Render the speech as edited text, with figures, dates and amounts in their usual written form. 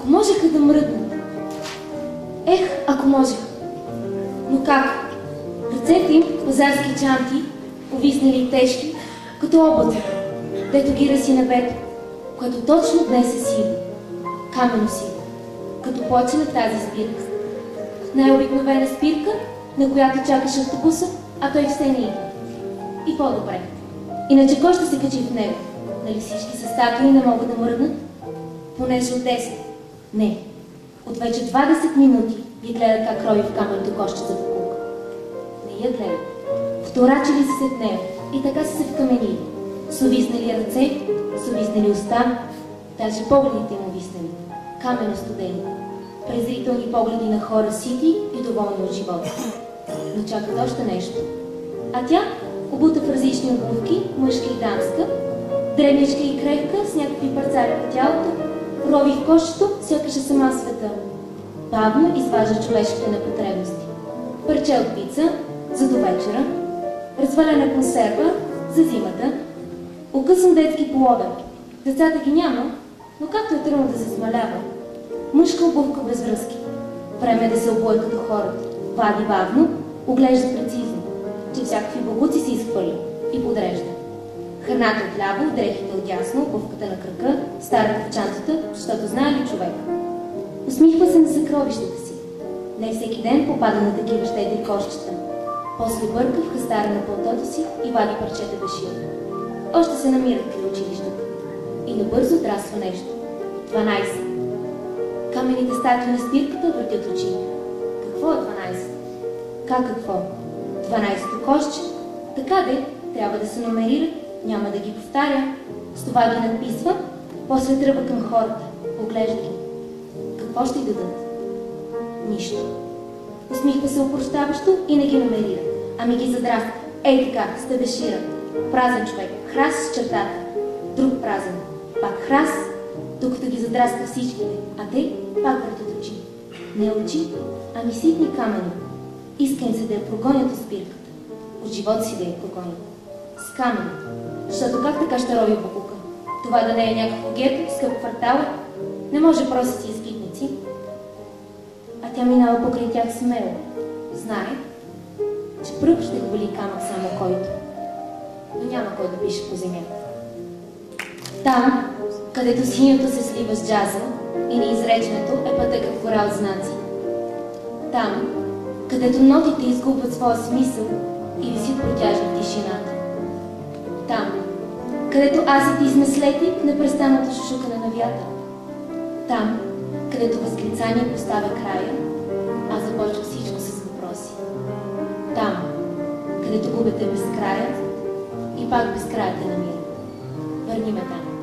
Ако можеха да мръднат. Ех, ако можеха. Но как? Ръцете им, пазарски чанти, увиснали и тежки, като облаци, дето ги ръси небето, което точно днес е сиво, каменно сиво, като почина тази спирка. Най-обикновена спирка, на която чакаш автобуса, а той все не идва. И по-добре. Иначе кой ще се качи в него? Нали всички са статуи не могат да мръднат? Понеже от 10. Не. От вече 20 минути я гледат как рови в каменното кошче за покука. Не я гледат. Вторачили се след нея и така са се вкаменили. С увиснали ръце, с увиснали уста, даже погледите им увиснали. Каменно студени. Презрителни погледи на хора сити и доволни от живота. Но чакат още нещо. А тя, обута в различни обувки, мъжка и дамска, дребничка и крехка, с някакви парцали по тялото, рови в кошчето, сякаш е сама света. Бавно изважда човешките непотребности. Парче от пица, за до вечера, развалена консерва, за зимата, укъсан детски половер. Децата ги няма, но както е тръгнал да се смалява. Мъжка обувка без връзки. Време е да се обуе като хората. Вади бавно, оглежда прецизно, че всякакви балуци се изхвърля и подрежда. Храната отляво, дрехите отдясно, обувката на кръка, старата в чантата, защото знае ли човек. Усмихва се на съкровищата си. Не всеки ден попада на такива щедри кошчета. После бърка в хастара на пълтото си и вади парчета бешир. Още се намират при училищата. И набързо отраства нещо. 12. Камените статуи на спирката въртят очи. Какво е 12? Как какво? 12-то кошче? Така де, трябва да се номерират, няма да ги повтаря. С това ги надписва, после тръгва към хората, оглежда ги. Какво ще й дадат? Нищо. Усмихва се опрощаващо и не ги номерира, ами ги задраска. Ей така, с тебешира. Празен човек, храс с чертата. Друг празен, пак храс, докато ги задраска всичките, а те пак въртят очи. Не очи, ами ситни камъни. Иска им се да я прогонят от спирката. От живота си да я прогонят. С камъни. Защото как така ще рови покука? Това да не е някакво гето, скъп квартал? Не може просто си изпитници. А тя минава покрай тях смело. Знае, че пръв ще хвали камък само който. Но няма кой да пише по земята. Там, където синьото се слива с джаза и неизреченето е пътъкът корал знаци. Там, където нотите изгубват своя смисъл и висят протяжно в тишината. Там, където аз и ти сме слети в непрестанното шушукане на вятъра. Там, където възклицание поставя края, а започва всичко с въпроси. Там, където губите безкрая и пак безкрая те намира. Върни ме там.